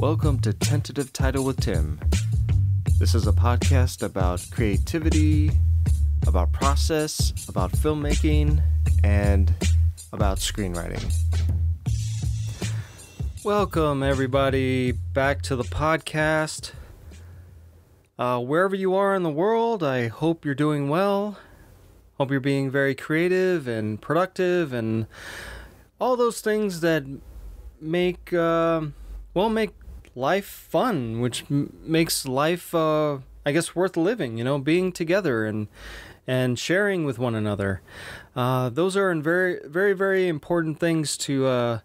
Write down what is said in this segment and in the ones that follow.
Welcome to Tentative Title with Tim. This is a podcast about creativity, about process, about filmmaking, and about screenwriting. Welcome, everybody, back to the podcast. Wherever you are in the world, I hope you're doing well. Hope you're being very creative and productive and all those things that make life fun, which makes life, worth living, being together and sharing with one another. Those are very, very, very important things to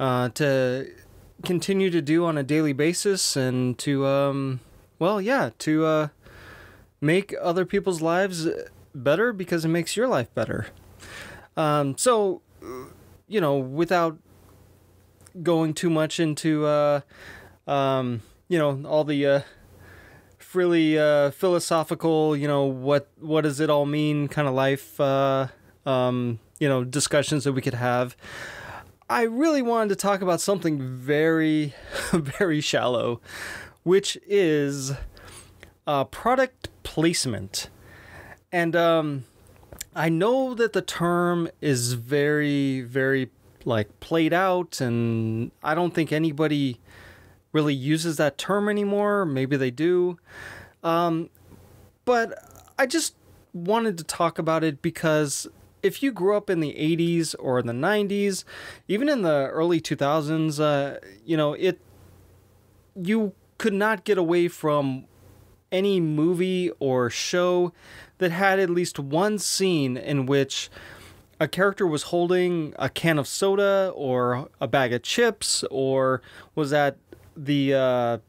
continue to do on a daily basis and to make other people's lives better because it makes your life better. Without going too much into all the frilly philosophical, what does it all mean kind of life, discussions that we could have. I really wanted to talk about something very, very shallow, which is product placement. And I know that the term is very, very played out, and I don't think anybody really uses that term anymore. Maybe they do. But I just wanted to talk about it because if you grew up in the 80s or the 90s, even in the early 2000s, you could not get away from any movie or show that had at least one scene in which a character was holding a can of soda or a bag of chips, or was at the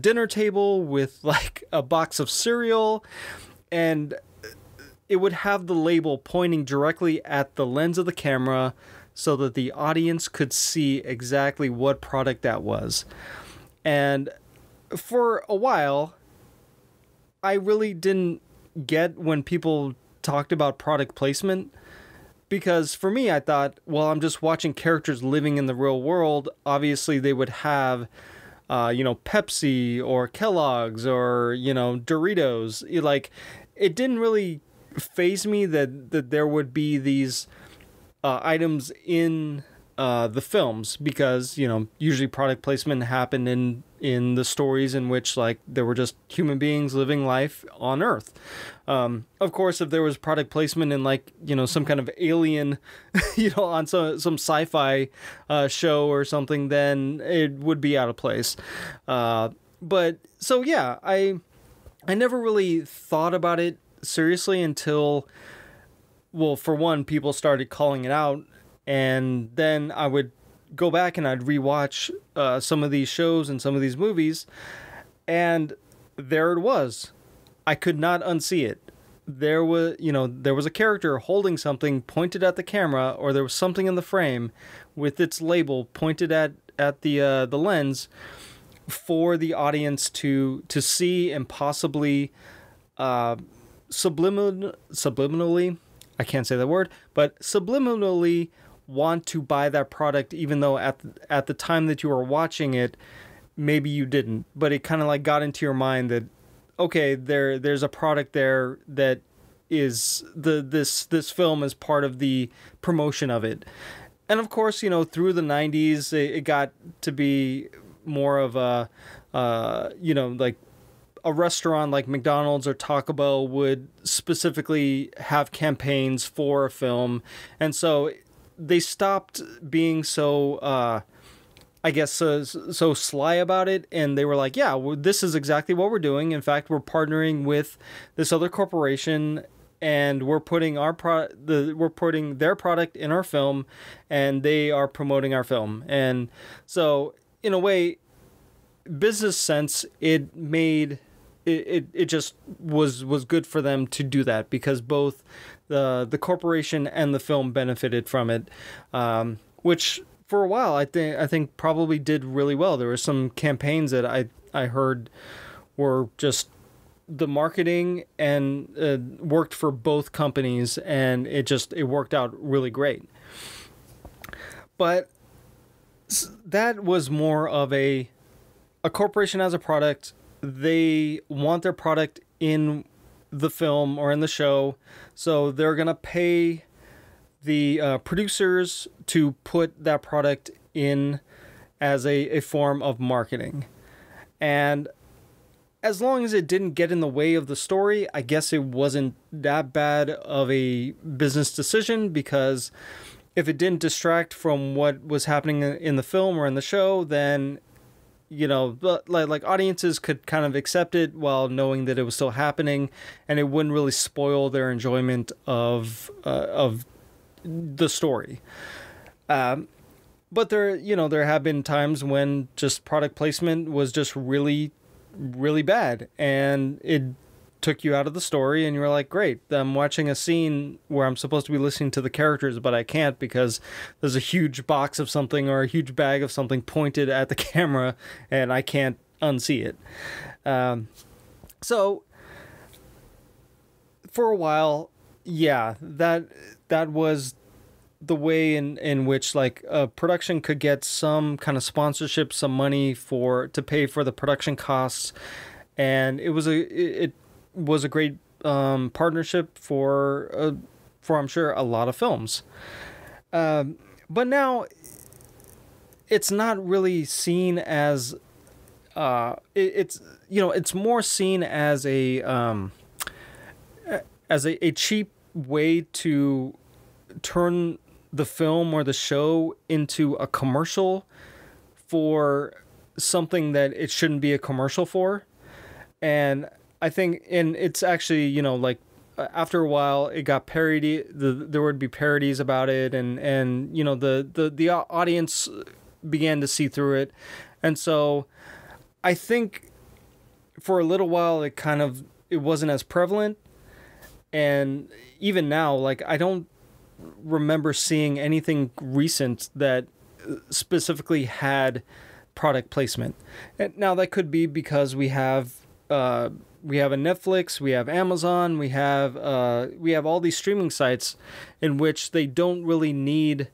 dinner table with a box of cereal, and it would have the label pointing directly at the lens of the camera so that the audience could see exactly what product that was. And for a while, I really didn't get when people talked about product placement, because for me, I thought, well, I'm just watching characters living in the real world. Obviously, they would have, Pepsi or Kellogg's or, Doritos. It didn't really faze me that there would be these items in the films, because usually product placement happened in the stories in which there were just human beings living life on Earth. Of course, if there was product placement in some kind of alien, on some sci-fi show or something, then it would be out of place. I never really thought about it seriously until, well, for one, people started calling it out. And then I would go back and I'd rewatch some of these shows and some of these movies, and there it was. I could not unsee it. There was a character holding something pointed at the camera, or there was something in the frame with its label pointed at the lens for the audience to see and possibly subliminally, I can't say that word, but subliminally want to buy that product, even though at the time that you were watching it, maybe you didn't, but it kind of got into your mind that, okay, there's a product there that is this film is part of the promotion of it. And of course, through the 90s, it got to be more of a restaurant like McDonald's or Taco Bell would specifically have campaigns for a film. And so they stopped being so, so sly about it. And they were like, yeah, this is exactly what we're doing. In fact, we're partnering with this other corporation, and we're putting we're putting their product in our film, and they are promoting our film. And so in a way, business sense, it made it just was good for them to do that, because both the corporation and the film benefited from it, which for a while I think probably did really well. There were some campaigns that I heard were just the marketing and worked for both companies, and it worked out really great. But that was more of a corporation as a product. They want their product in the film or in the show, so they're gonna pay the producers to put that product in as a form of marketing. And as long as it didn't get in the way of the story, I guess it wasn't that bad of a business decision, because if it didn't distract from what was happening in the film or in the show, then, you know, like audiences could kind of accept it while knowing that it was still happening, and it wouldn't really spoil their enjoyment of the story. But there have been times when just product placement was just really, really bad, and it took you out of the story, and you were like, great, I'm watching a scene where I'm supposed to be listening to the characters, but I can't because there's a huge box of something or a huge bag of something pointed at the camera, and I can't unsee it. So for a while, yeah, that was the way in which like a production could get some kind of sponsorship, some money to pay for the production costs, and it was a great partnership for I'm sure a lot of films. But now it's not really seen as it's more seen as a cheap way to turn the film or the show into a commercial for something that it shouldn't be a commercial for. And I think, and it's actually, like after a while it got parody, there would be parodies about it, and the audience began to see through it. And so I think for a little while it wasn't as prevalent. And even now, like, I don't remember seeing anything recent that specifically had product placement. And now that could be because we have a Netflix, we have Amazon, we have all these streaming sites in which they don't really need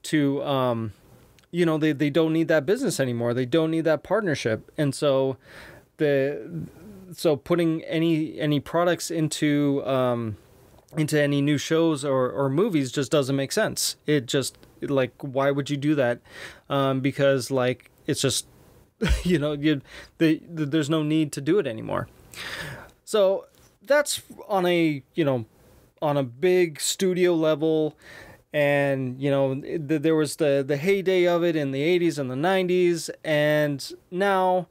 to they don't need that business anymore. They don't need that partnership. And so putting any products into any new shows or movies just doesn't make sense. It just, like, why would you do that? Because, like, it's just, there's no need to do it anymore. So that's on a big studio level. And, there was the heyday of it in the 80s and the 90s. And now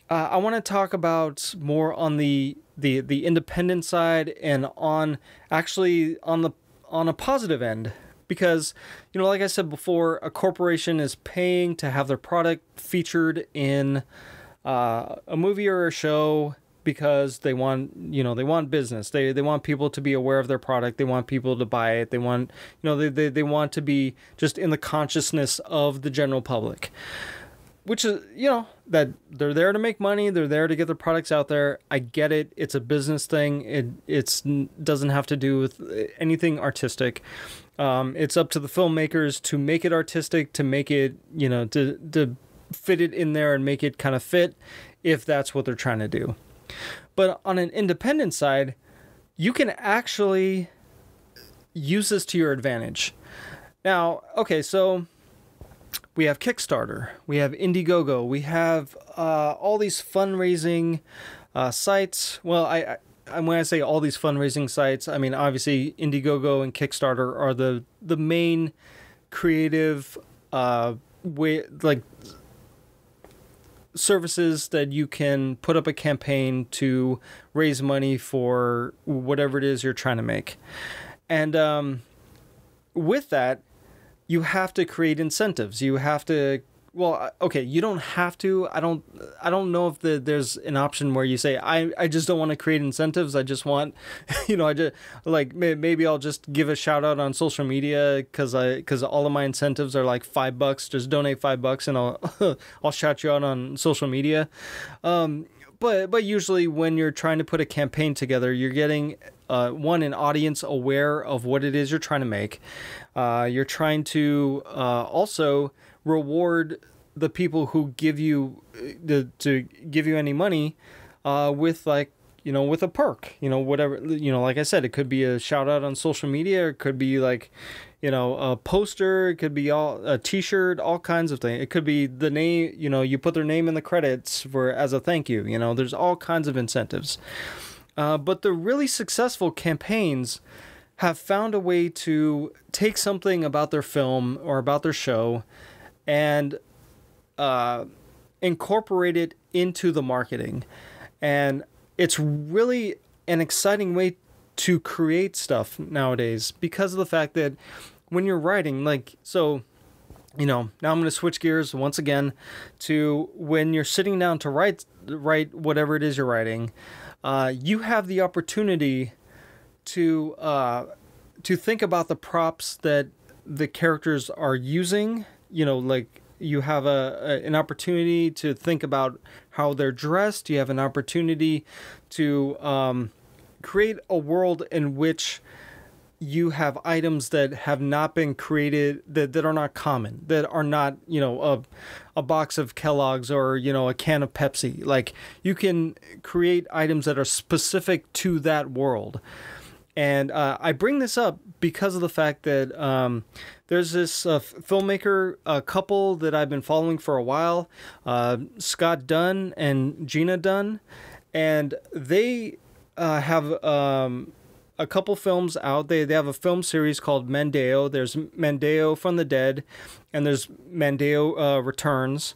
I want to talk about more on the independent side, and on a positive end, because like I said before, a corporation is paying to have their product featured in a movie or a show because they want business. They want people to be aware of their product. They want people to buy it. They want they want to be just in the consciousness of the general public. Which is, that they're there to make money. They're there to get their products out there. I get it. It's a business thing. It doesn't have to do with anything artistic. It's up to the filmmakers to make it artistic, to make it, to fit it in there and make it kind of fit, if that's what they're trying to do. But on an independent side, you can actually use this to your advantage. Now, okay, so we have Kickstarter, we have Indiegogo, we have all these fundraising sites. Well, when I say all these fundraising sites, I mean obviously Indiegogo and Kickstarter are the main creative services that you can put up a campaign to raise money for whatever it is you're trying to make. And with that, you have to create incentives. You have to, well, okay, you don't have to. I don't know if there's an option where you say, I just don't want to create incentives. I just want, I just, like, maybe I'll just give a shout out on social media because all of my incentives are like $5. Just donate $5 and I'll shout you out on social media. But usually when you're trying to put a campaign together, you're getting an audience aware of what it is you're trying to make. You're trying to also reward the people who give you to give you any money with like, with a perk, whatever, like I said, it could be a shout out on social media, or it could be like, a poster, it could be a t-shirt, all kinds of things. It could be the name, you put their name in the credits as a thank you, there's all kinds of incentives. But the really successful campaigns have found a way to take something about their film or about their show and incorporate it into the marketing. And it's really an exciting way to create stuff nowadays, because of the fact that when you're writing, like, so, now I'm going to switch gears once again to when you're sitting down to write whatever it is you're writing, you have the opportunity to think about the props that the characters are using, like, you have an opportunity to think about how they're dressed. You have an opportunity to create a world in which you have items that have not been created, that are not common, that are not, a box of Kellogg's or, a can of Pepsi. Like, you can create items that are specific to that world. And I bring this up because of the fact that there's this filmmaker couple that I've been following for a while, Scott Dunn and Gina Dunn, and they have a couple films out. They have a film series called Mandeo. There's Mandeo from the Dead, and there's Mandeo Returns.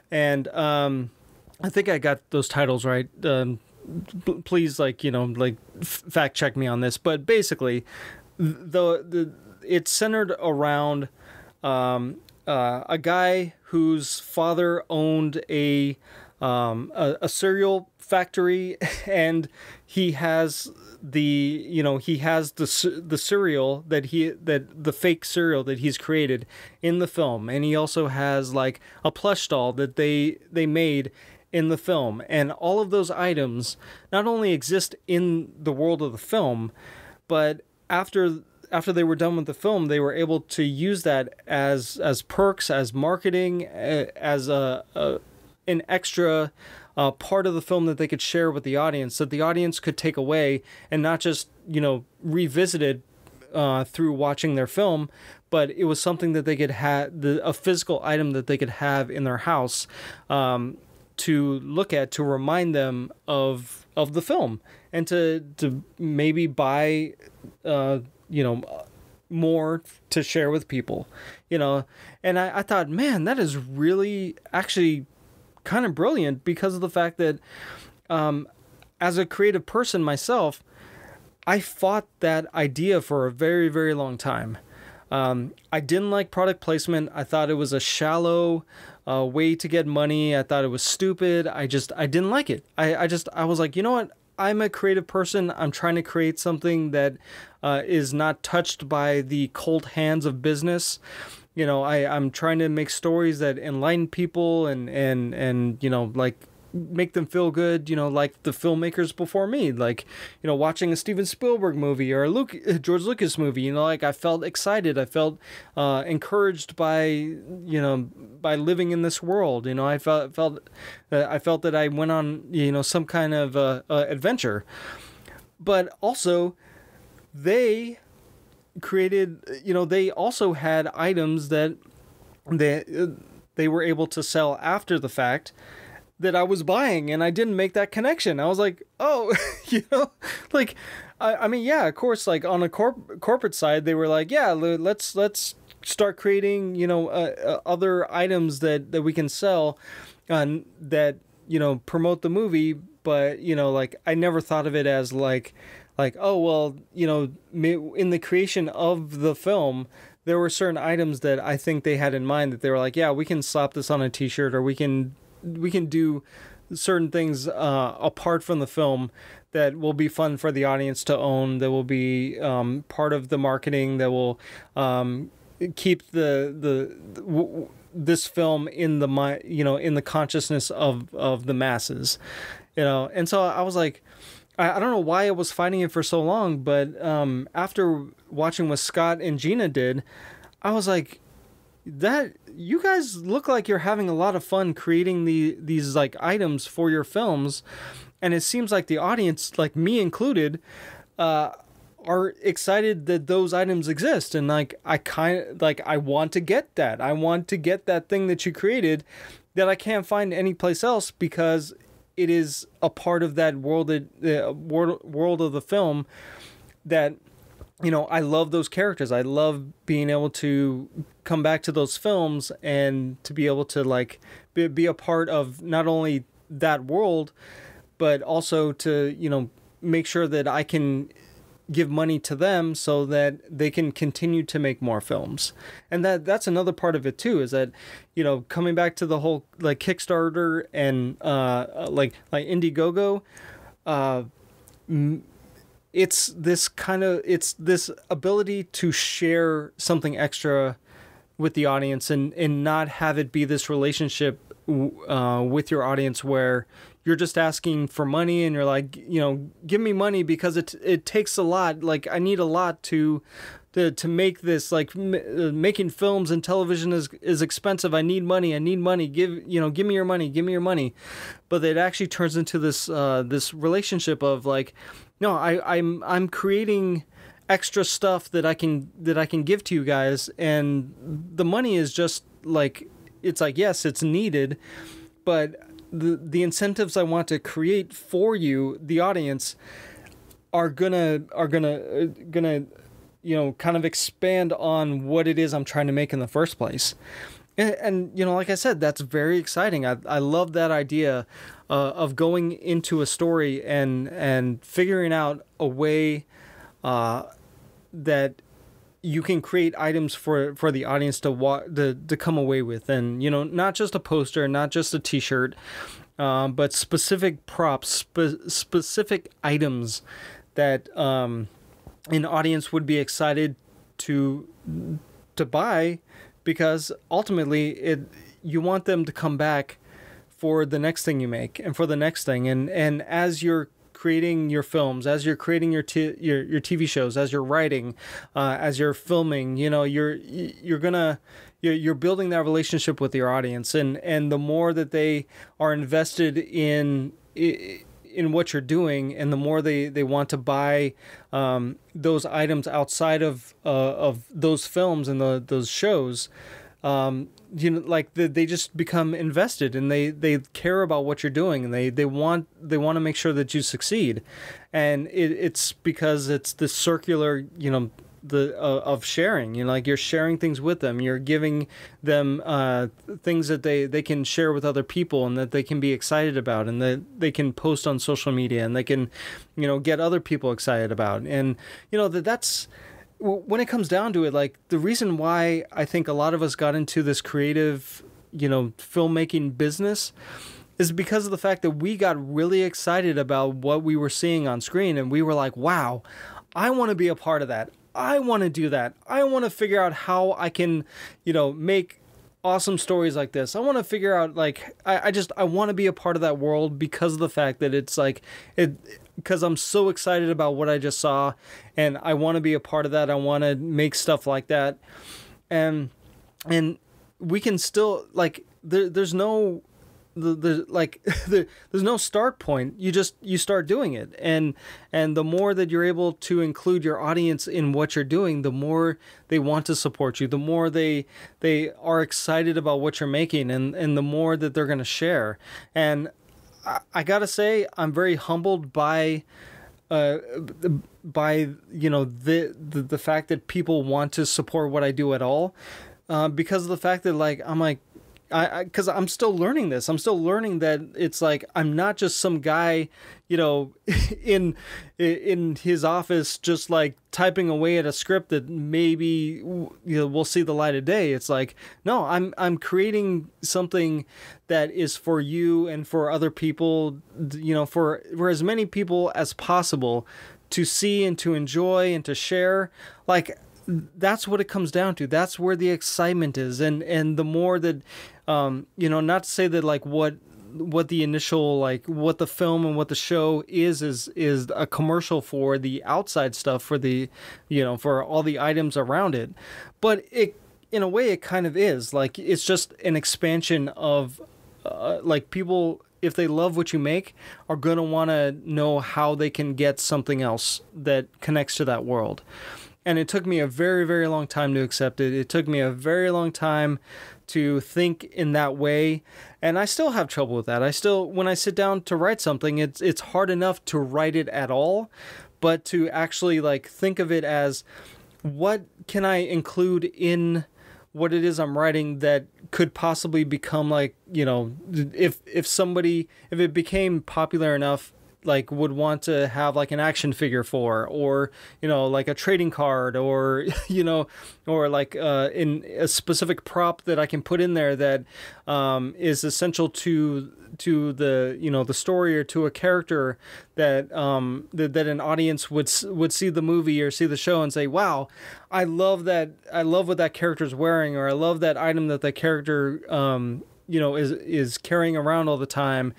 And I think I got those titles right. Please, fact check me on this. But basically, it's centered around a guy whose father owned a cereal factory, and he has the cereal the fake cereal that he's created in the film, and he also has like a plush doll that they made in the film. And all of those items not only exist in the world of the film, but after they were done with the film, they were able to use that as perks, as marketing, as an extra part of the film that they could share with the audience, that the audience could take away and not just, revisit it through watching their film, but it was something that they could have, a physical item that they could have in their house to look at, to remind them of the film, and to maybe buy more to share with people, and I thought, man, that is really actually kind of brilliant, because of the fact that as a creative person myself, I fought that idea for a very, very long time. I didn't like product placement. I thought it was a shallow way to get money. I thought it was stupid. I didn't like it. I was like, you know what? I'm a creative person. I'm trying to create something that is not touched by the cold hands of business. I'm trying to make stories that enlighten people and like make them feel good, like the filmmakers before me, like, watching a Steven Spielberg movie or a George Lucas movie, like I felt excited. I felt encouraged by living in this world. I felt that I went on, some kind of adventure. But also they created, they also had items that they were able to sell after the fact that I was buying, and I didn't make that connection. I was like, oh, like, I mean, yeah, of course, like on a corporate side, they were like, yeah, let's start creating, other items that we can sell, that, promote the movie. But, like, I never thought of it as like, oh, well, in the creation of the film, there were certain items that I think they had in mind that they were like, yeah, we can slap this on a t-shirt, or we can do certain things apart from the film that will be fun for the audience to own, that will be part of the marketing, that will keep this film in the mind, in the consciousness of the masses, And so I was like, I don't know why I was fighting it for so long, but after watching what Scott and Gina did, I was like, that you guys look like you're having a lot of fun creating these like items for your films, and it seems like the audience, like me included, are excited that those items exist, and like I want to get that. I want to get that thing that you created that I can't find anyplace else, because it is a part of that world of the film that, you know, I love those characters. I love being able to come back to those films and to be able to like be a part of not only that world, but also to, you know, make sure that I can give money to them so that they can continue to make more films. And that's another part of it too, is that, you know, coming back to the whole like Kickstarter and like Indiegogo, it's this ability to share something extra with the audience, and not have it be this relationship with your audience where you're just asking for money and you're like, you know, give me money because it takes a lot. Like, I need a lot to make this, like making films and television is expensive. I need money. Give me your money. But it actually turns into this relationship of like, no, I'm creating extra stuff that I can give to you guys, and the money is just like, it's like, yes, it's needed, but the incentives I want to create for you, the audience, are gonna you know, kind of expand on what it is I'm trying to make in the first place. And you know, like I said, that's very exciting. I love that idea of going into a story and figuring out a way that you can create items for the audience to come away with. And, you know, not just a poster, not just a t-shirt, but specific props, specific items that an audience would be excited to buy, because ultimately you want them to come back for the next thing you make and for the next thing. And as you're creating your films, as you're creating your TV shows, as you're writing, as you're filming, you know, you're building that relationship with your audience, and the more that they are invested in what you're doing, and the more they want to buy those items outside of those films and those shows, you know, like they just become invested, and they care about what you're doing, and they want to make sure that you succeed. And it's because it's the circular, you know, of sharing, you know, like you're sharing things with them, you're giving them things that they can share with other people, and that they can be excited about, and that they can post on social media, and they can, you know, get other people excited about. And, you know, that's when it comes down to it, like the reason why I think a lot of us got into this creative, you know, filmmaking business is because of the fact that we got really excited about what we were seeing on screen, and we were like, wow, I want to be a part of that. I want to do that. I want to figure out how I can, you know, make awesome stories like this. I want to figure out, like, I want to be a part of that world, because of the fact that it's like, because I'm so excited about what I just saw, and I want to be a part of that. I want to make stuff like that. And we can still, like, there's no start point. You start doing it, and the more that you're able to include your audience in what you're doing, the more they want to support you, the more they are excited about what you're making, and the more that they're going to share. And I gotta say, I'm very humbled by you know, the fact that people want to support what I do at all, because of the fact that, like, I'm like, because I'm still learning this. I'm still learning that it's like, I'm not just some guy, you know, in his office just like typing away at a script that maybe, you know, will see the light of day. It's like, no, I'm creating something that is for you and for other people, you know, for as many people as possible to see and to enjoy and to share. Like, that's what it comes down to. That's where the excitement is. And the more that, you know, not to say that like what the initial, like what the film and what the show is a commercial for the outside stuff, for the, you know, for all the items around it, but in a way, it kind of is. Like, it's just an expansion of, like, people, if they love what you make, are going to want to know how they can get something else that connects to that world. And it took me a very, very long time to accept it. It took me a very long time to think in that way. And I still have trouble with that. When I sit down to write something, it's hard enough to write it at all, but to actually like think of it as, what can I include in what it is I'm writing that could possibly become like, if it became popular enough, like would want to have like an action figure for, or, like a trading card, or, or like in a specific prop that I can put in there that is essential to the, the story, or to a character that that an audience would see the movie or see the show and say, wow, I love what that character's wearing, or I love that item that the character is carrying around all the time.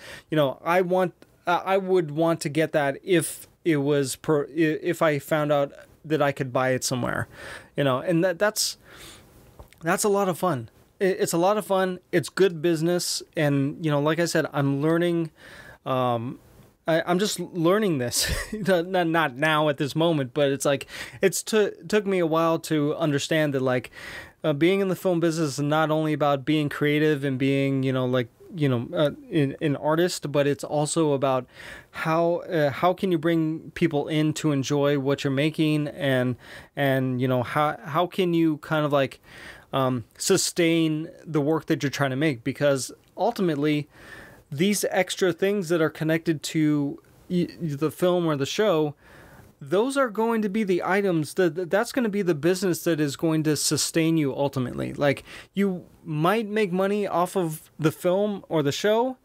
I would want to get that if if I found out that I could buy it somewhere, and that's a lot of fun. It's a lot of fun. It's good business. And, like I said, I'm learning, I'm just learning this, not now at this moment, but it's like, took me a while to understand that, like, being in the film business is not only about being creative and being, an artist, but it's also about how can you bring people in to enjoy what you're making, and how can you kind of like sustain the work that you're trying to make, because ultimately these extra things that are connected to the film or the show, those are going to be the items that's going to be the business that is going to sustain you ultimately. Like, you might make money off of the film or the show,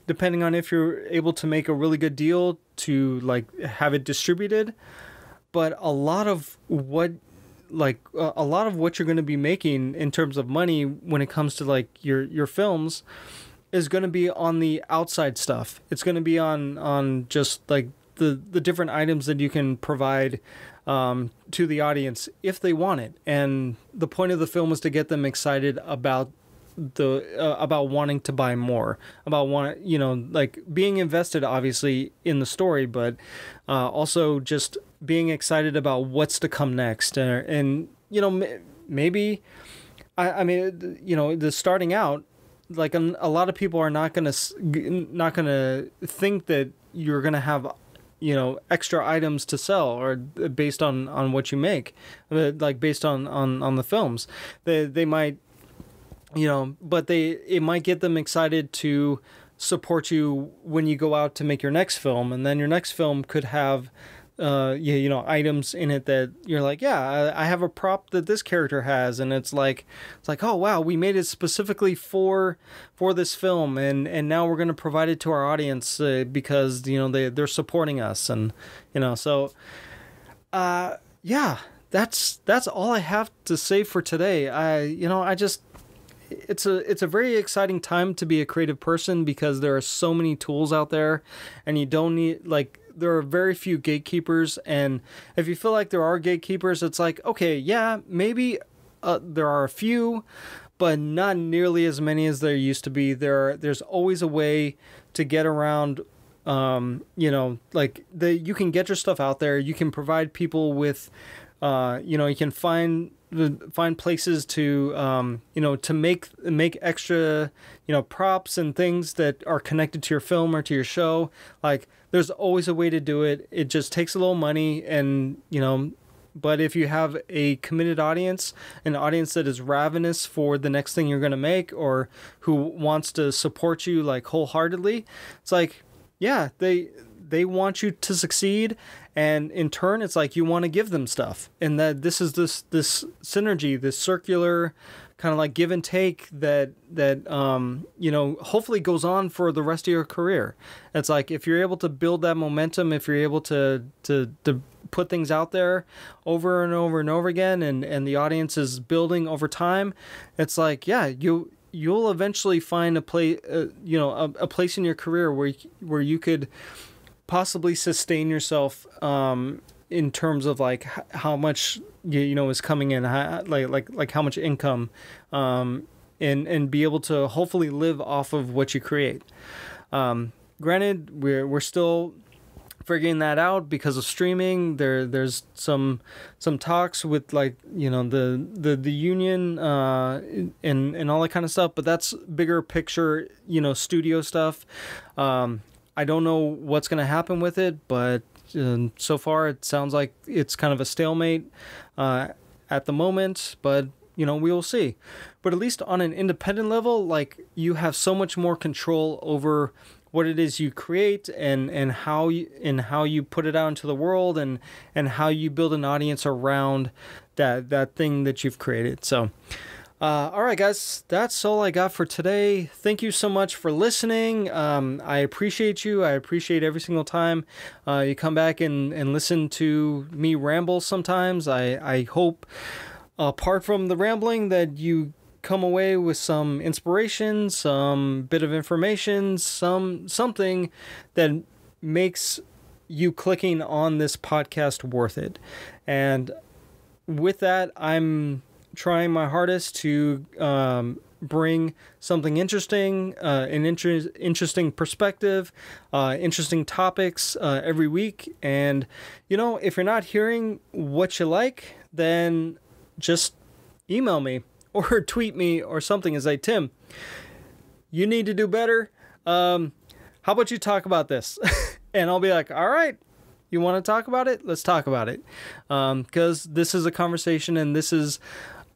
depending on if you're able to make a really good deal to like have it distributed. But a lot of what you're going to be making in terms of money when it comes to like your films is going to be on the outside stuff. It's going to be on just like the different items that you can provide to the audience if they want it. And the point of the film is to get them excited about about wanting to buy more, about like being invested obviously in the story, but also just being excited about what's to come next. And maybe I mean, the starting out, like a lot of people are not gonna think that you're gonna have extra items to sell, or based on what you make, like based on the films. They might, but it might get them excited to support you when you go out to make your next film, and then your next film could have items in it that you're like, yeah, I have a prop that this character has, and it's like, oh wow, we made it specifically for this film, and now we're going to provide it to our audience because they're supporting us, and so yeah, that's all I have to say for today. It's a very exciting time to be a creative person, because there are so many tools out there, and you don't need, like, there are very few gatekeepers. And if you feel like there are gatekeepers, it's like, okay, yeah, maybe there are a few, but not nearly as many as there used to be. There's always a way to get around, like you can get your stuff out there. You can provide people with, you can find places to to make extra props and things that are connected to your film or to your show. Like, there's always a way to do it. It just takes a little money, and but if you have a committed audience, an audience that is ravenous for the next thing you're going to make, or who wants to support you like wholeheartedly, it's like, yeah, they want you to succeed, and in turn, it's like you want to give them stuff, and that this is this synergy, this circular kind of like give and take that hopefully goes on for the rest of your career. It's like, if you're able to build that momentum, if you're able to put things out there over and over and over again, and the audience is building over time, it's like, yeah, you'll eventually find a place in your career where you could possibly sustain yourself in terms of like how much is coming in, like how much income, and be able to hopefully live off of what you create. Granted, we're still figuring that out because of streaming. There's some talks with like the union and all that kind of stuff, but that's bigger picture studio stuff. I don't know what's gonna happen with it, but so far it sounds like it's kind of a stalemate at the moment, but we will see. But at least on an independent level, like, you have so much more control over what it is you create and how you put it out into the world and how you build an audience around that thing that you've created. So all right, guys, that's all I got for today. Thank you so much for listening. I appreciate you. I appreciate every single time you come back and listen to me ramble sometimes. I hope, apart from the rambling, that you come away with some inspiration, some bit of information, something that makes you clicking on this podcast worth it. And with that, I'm trying my hardest to bring something interesting, an interesting perspective, interesting topics every week. And if you're not hearing what you like, then just email me or tweet me or something and say, Tim, you need to do better. How about you talk about this? And I'll be like, all right, you want to talk about it? Let's talk about it. Because this is a conversation, and this is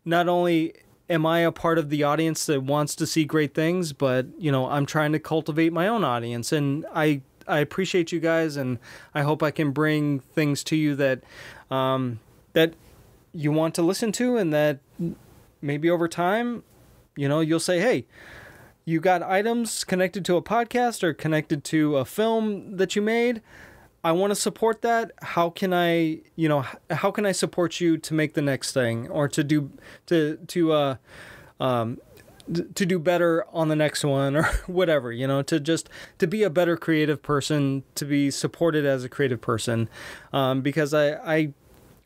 not only am I a part of the audience that wants to see great things, but, I'm trying to cultivate my own audience. And I appreciate you guys, and I hope I can bring things to you that that you want to listen to, and that maybe over time, you'll say, hey, you got items connected to a podcast or connected to a film that you made. I want to support that. How can I support you to make the next thing, or to do better on the next one, or whatever, to be a better creative person, to be supported as a creative person. Because I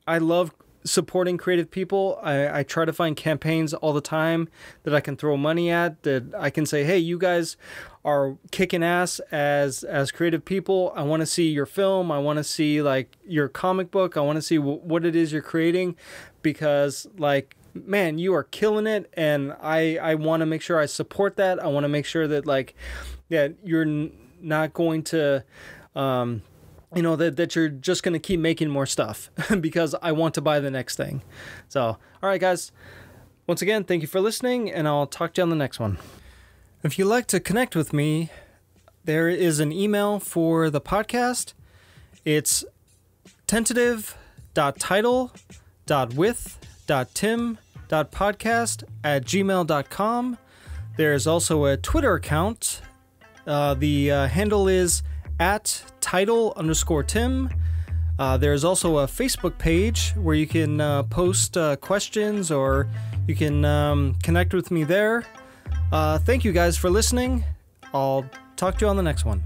love supporting creative people. I try to find campaigns all the time that I can throw money at, that I can say, hey, you guys are kicking ass as creative people. I want to see your film. I want to see like your comic book. I want to see what it is you're creating, because like, man, you are killing it. And I want to make sure I support that. I want to make sure that like, that you're not going to, that you're just going to keep making more stuff because I want to buy the next thing. So, all right, guys, once again, thank you for listening, and I'll talk to you on the next one. If you'd like to connect with me, there is an email for the podcast. It's tentative.title.with.tim.podcast@gmail.com. There's also a Twitter account. The handle is @title_Tim. There's also a Facebook page where you can post questions, or you can connect with me there. Thank you guys for listening. I'll talk to you on the next one.